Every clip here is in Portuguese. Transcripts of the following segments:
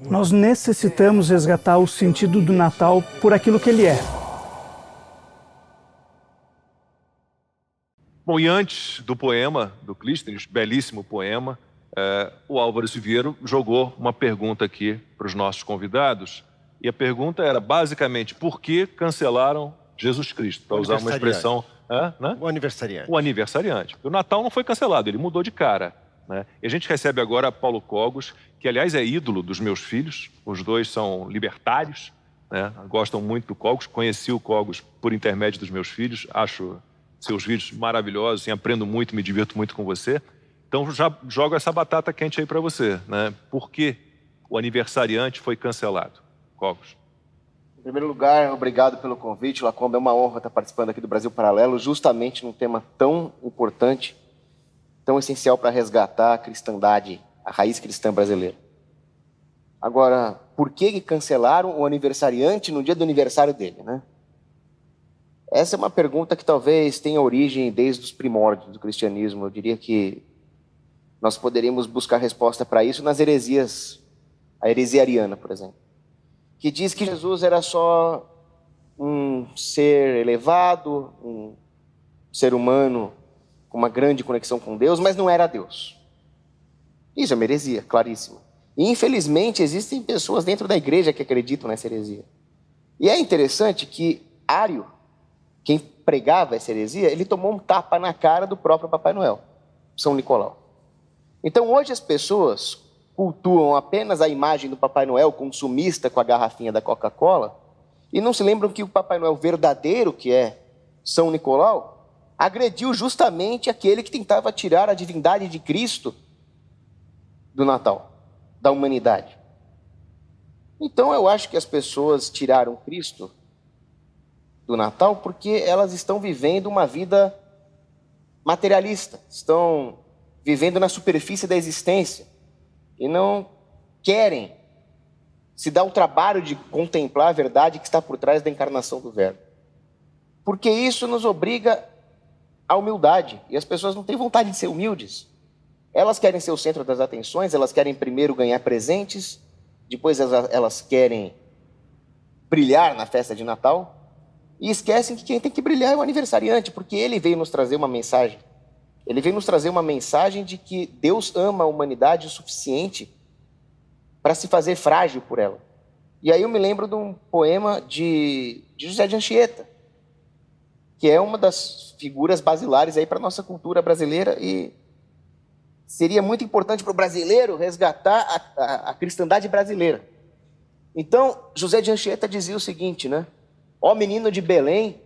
Nós necessitamos resgatar o sentido do Natal por aquilo que ele é. Bom, e antes do poema do Clístenes, belíssimo poema, o Álvaro Siviero jogou uma pergunta aqui para os nossos convidados. E a pergunta era, basicamente, por que cancelaram Jesus Cristo? Para usar uma expressão... né? O aniversariante. O aniversariante. O Natal não foi cancelado, ele mudou de cara. Né? E a gente recebe agora Paulo Cogos, que, aliás, é ídolo dos meus filhos. Os dois são libertários, né? Gostam muito do Cogos. Conheci o Cogos por intermédio dos meus filhos. Acho seus vídeos maravilhosos, aprendo muito, me divirto muito com você. Então, já jogo essa batata quente aí para você. Né? Por que o aniversariante foi cancelado? Cogos. Em primeiro lugar, obrigado pelo convite, Lacombe. É uma honra estar participando aqui do Brasil Paralelo, justamente num tema tão importante, tão essencial para resgatar a cristandade, a raiz cristã brasileira. Agora, por que cancelaram o aniversariante no dia do aniversário dele, né? Essa é uma pergunta que talvez tenha origem desde os primórdios do cristianismo. Eu diria que nós poderíamos buscar resposta para isso nas heresias, a heresia ariana, por exemplo, que diz que Jesus era só um ser elevado, um ser humano com uma grande conexão com Deus, mas não era Deus. Isso é uma heresia, claríssima. E, infelizmente, existem pessoas dentro da igreja que acreditam nessa heresia. E é interessante que Ário, quem pregava essa heresia, ele tomou um tapa na cara do próprio Papai Noel, São Nicolau. Então, hoje as pessoas cultuam apenas a imagem do Papai Noel consumista com a garrafinha da Coca-Cola e não se lembram que o Papai Noel verdadeiro, que é São Nicolau, agrediu justamente aquele que tentava tirar a divindade de Cristo do Natal, da humanidade. Então eu acho que as pessoas tiraram Cristo do Natal porque elas estão vivendo uma vida materialista, estão vivendo na superfície da existência e não querem se dar o trabalho de contemplar a verdade que está por trás da encarnação do Verbo. Porque isso nos obriga à humildade, e as pessoas não têm vontade de ser humildes. Elas querem ser o centro das atenções, elas querem primeiro ganhar presentes, depois elas querem brilhar na festa de Natal, e esquecem que quem tem que brilhar é o aniversariante, porque ele veio nos trazer uma mensagem. Ele veio nos trazer uma mensagem de que Deus ama a humanidade o suficiente para se fazer frágil por ela. E aí eu me lembro de um poema de José de Anchieta, que é uma das figuras basilares aí para a nossa cultura brasileira, e seria muito importante para o brasileiro resgatar a cristandade brasileira. Então, José de Anchieta dizia o seguinte, né? Ó menino de Belém,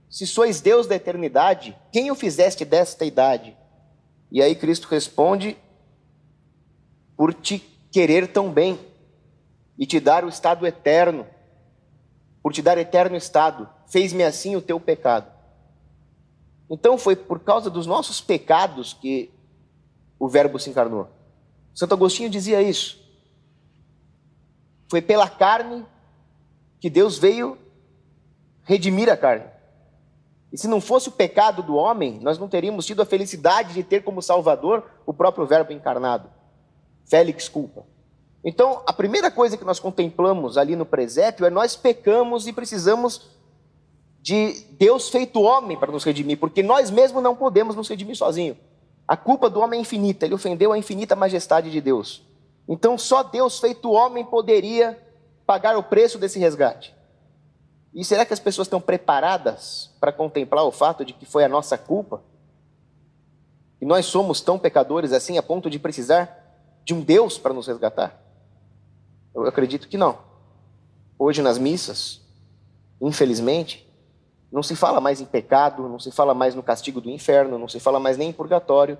se sois Deus da eternidade, quem o fizeste desta idade? E aí Cristo responde, por te querer tão bem e te dar o estado eterno, por te dar eterno estado, fez-me assim o teu pecado. Então foi por causa dos nossos pecados que o Verbo se encarnou. Santo Agostinho dizia isso. Foi pela carne que Deus veio redimir a carne. E se não fosse o pecado do homem, nós não teríamos tido a felicidade de ter como Salvador o próprio Verbo encarnado. Félix culpa. Então, a primeira coisa que nós contemplamos ali no presépio é nós pecamos e precisamos de Deus feito homem para nos redimir, porque nós mesmos não podemos nos redimir sozinhos. A culpa do homem é infinita, ele ofendeu a infinita majestade de Deus. Então, só Deus feito homem poderia pagar o preço desse resgate. E será que as pessoas estão preparadas para contemplar o fato de que foi a nossa culpa? E nós somos tão pecadores assim a ponto de precisar de um Deus para nos resgatar? Eu acredito que não. Hoje nas missas, infelizmente, não se fala mais em pecado, não se fala mais no castigo do inferno, não se fala mais nem em purgatório.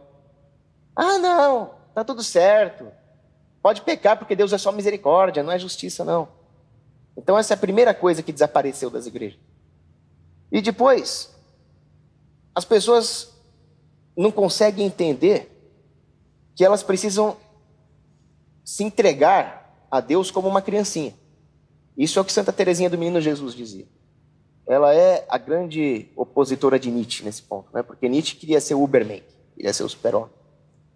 Ah, não, está tudo certo. Pode pecar porque Deus é só misericórdia, não é justiça, não. Então essa é a primeira coisa que desapareceu das igrejas. E depois, as pessoas não conseguem entender que elas precisam se entregar a Deus como uma criancinha. Isso é o que Santa Teresinha do Menino Jesus dizia. Ela é a grande opositora de Nietzsche nesse ponto, né? Porque Nietzsche queria ser o Uberman, queria ser o super-homem,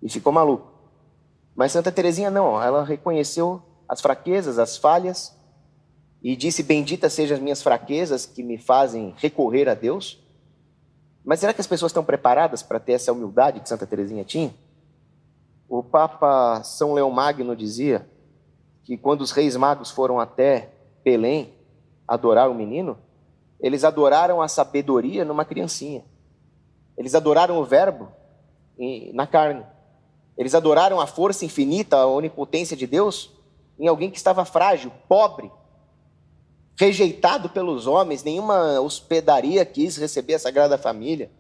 e ficou maluco. Mas Santa Teresinha não, ela reconheceu as fraquezas, as falhas, e disse: benditas sejam as minhas fraquezas que me fazem recorrer a Deus. Mas será que as pessoas estão preparadas para ter essa humildade que Santa Teresinha tinha? O Papa São Leão Magno dizia que quando os reis magos foram até Belém adorar o menino, eles adoraram a sabedoria numa criancinha. Eles adoraram o verbo na carne. Eles adoraram a força infinita, a onipotência de Deus em alguém que estava frágil, pobre, rejeitado pelos homens. Nenhuma hospedaria quis receber a Sagrada Família.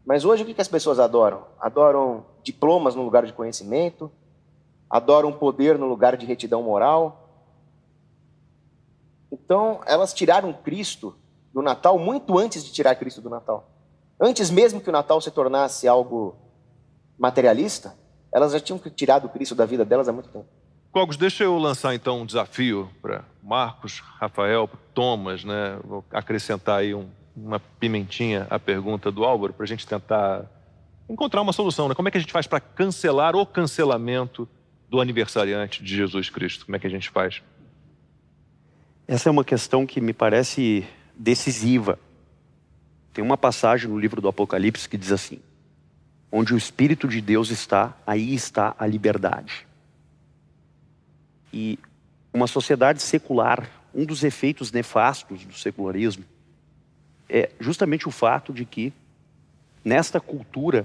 Mas hoje o que as pessoas adoram? Adoram diplomas no lugar de conhecimento, adoram poder no lugar de retidão moral. Então, elas tiraram Cristo do Natal muito antes de tirar Cristo do Natal. Antes mesmo que o Natal se tornasse algo materialista, elas já tinham tirado Cristo da vida delas há muito tempo. Cogos, deixa eu lançar então um desafio para Marcos, Rafael, Thomas, né? Vou acrescentar aí uma pimentinha à pergunta do Álvaro para a gente tentar encontrar uma solução, né? Como é que a gente faz para cancelar o cancelamento do aniversariante de Jesus Cristo? Como é que a gente faz? Essa é uma questão que me parece decisiva. Tem uma passagem no livro do Apocalipse que diz assim: onde o Espírito de Deus está, aí está a liberdade. E uma sociedade secular, um dos efeitos nefastos do secularismo é justamente o fato de que, nesta cultura,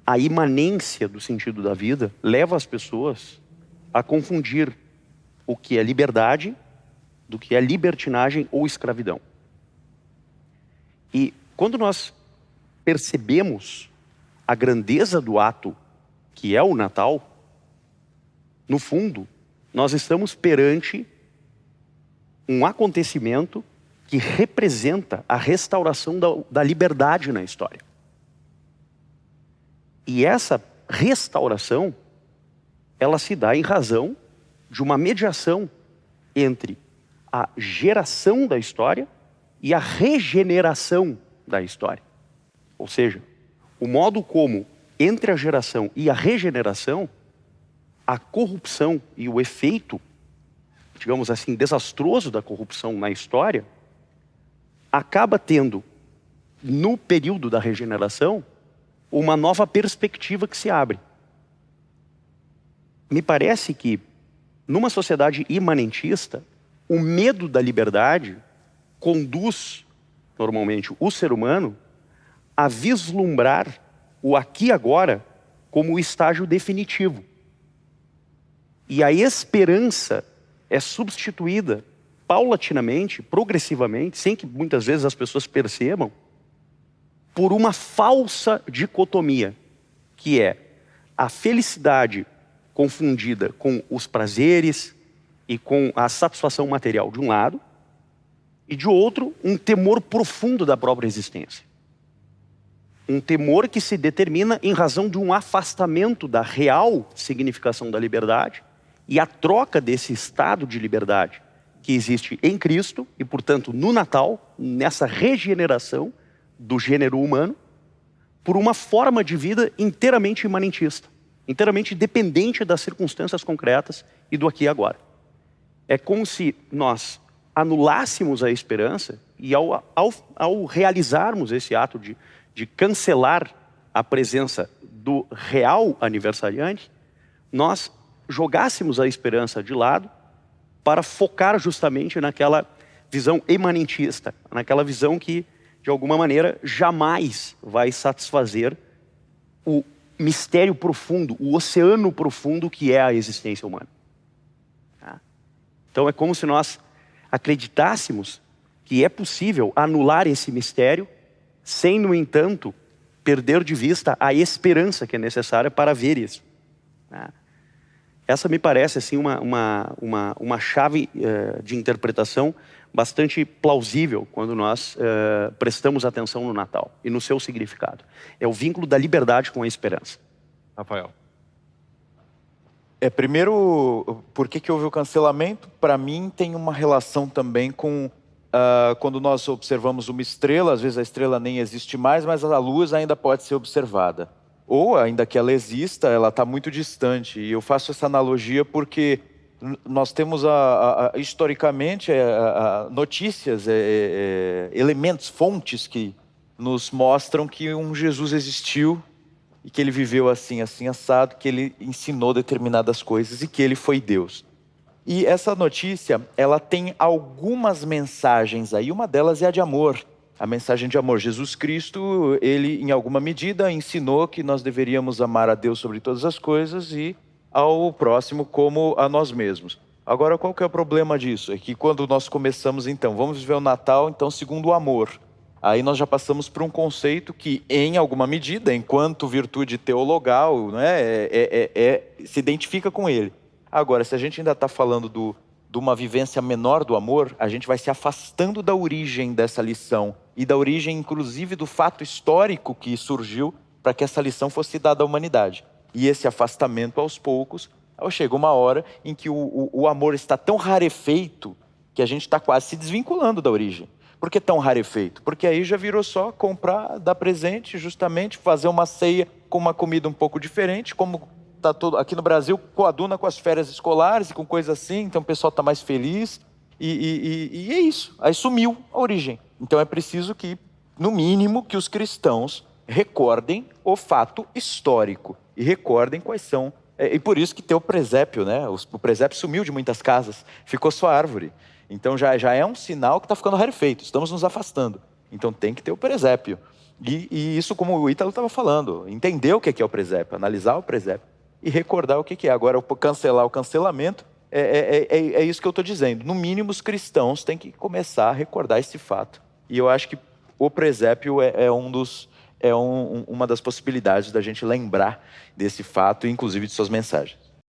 a imanência do sentido da vida leva as pessoas a confundir o que é liberdade do que é libertinagem ou escravidão. E quando nós percebemos a grandeza do ato que é o Natal, no fundo, nós estamos perante um acontecimento que representa a restauração da liberdade na história. E essa restauração, ela se dá em razão de uma mediação entre a geração da história e a regeneração da história. Ou seja, o modo como, entre a geração e a regeneração, a corrupção e o efeito, digamos assim, desastroso da corrupção na história, acaba tendo, no período da regeneração, uma nova perspectiva que se abre. Me parece que, numa sociedade imanentista, o medo da liberdade conduz, normalmente, o ser humano a vislumbrar o aqui e agora como o estágio definitivo. E a esperança é substituída paulatinamente, progressivamente, sem que muitas vezes as pessoas percebam, por uma falsa dicotomia, que é a felicidade confundida com os prazeres e com a satisfação material de um lado, e de outro, um temor profundo da própria existência. Um temor que se determina em razão de um afastamento da real significação da liberdade e a troca desse estado de liberdade que existe em Cristo e, portanto, no Natal, nessa regeneração do gênero humano, por uma forma de vida inteiramente imanentista, inteiramente dependente das circunstâncias concretas e do aqui e agora. É como se nós anulássemos a esperança e ao realizarmos esse ato de cancelar a presença do real aniversariante, nós jogássemos a esperança de lado para focar justamente naquela visão imanentista, naquela visão que, de alguma maneira, jamais vai satisfazer o mistério profundo, o oceano profundo que é a existência humana. Então é como se nós acreditássemos que é possível anular esse mistério sem, no entanto, perder de vista a esperança que é necessária para ver isso. Essa me parece assim, uma chave de interpretação bastante plausível quando nós prestamos atenção no Natal e no seu significado. É o vínculo da liberdade com a esperança. Rafael. Primeiro, por que houve o cancelamento? Para mim, tem uma relação também com quando nós observamos uma estrela, às vezes a estrela nem existe mais, mas a luz ainda pode ser observada. ou ainda que ela exista, ela está muito distante. E eu faço essa analogia porque nós temos, historicamente, notícias, elementos, fontes que nos mostram que um Jesus existiu e que ele viveu assim, assim, assado, que ele ensinou determinadas coisas e que ele foi Deus. E essa notícia, ela tem algumas mensagens aí, uma delas é a de amor. A mensagem de amor. Jesus Cristo, ele em alguma medida ensinou que nós deveríamos amar a Deus sobre todas as coisas e ao próximo como a nós mesmos. Agora, qual que é o problema disso? É que quando nós começamos, então, vamos viver o Natal, então, segundo o amor. Aí nós já passamos por um conceito que, em alguma medida, enquanto virtude teologal, né, se identifica com ele. Agora, se a gente ainda está falando de uma vivência menor do amor, a gente vai se afastando da origem dessa lição e da origem, inclusive, do fato histórico que surgiu para que essa lição fosse dada à humanidade. E esse afastamento, aos poucos, chega uma hora em que o amor está tão rarefeito que a gente está quase se desvinculando da origem. Por que tão rarefeito? Porque aí já virou só comprar, dar presente, justamente fazer uma ceia com uma comida um pouco diferente, como está todo aqui no Brasil, coaduna com as férias escolares e com coisas assim, então o pessoal está mais feliz. E é isso, aí sumiu a origem. Então é preciso que, no mínimo, que os cristãos recordem o fato histórico e recordem quais são. E por isso que tem o presépio, né? O presépio sumiu de muitas casas, ficou só árvore. Então já é um sinal que está ficando rarefeito, estamos nos afastando. Então tem que ter o presépio. E isso, como o Ítalo estava falando, entender o que é o presépio, analisar o presépio e recordar o que é. Agora, cancelar o cancelamento, é isso que eu estou dizendo. No mínimo, os cristãos têm que começar a recordar esse fato. E eu acho que o presépio uma das possibilidades da gente lembrar desse fato, inclusive de suas mensagens.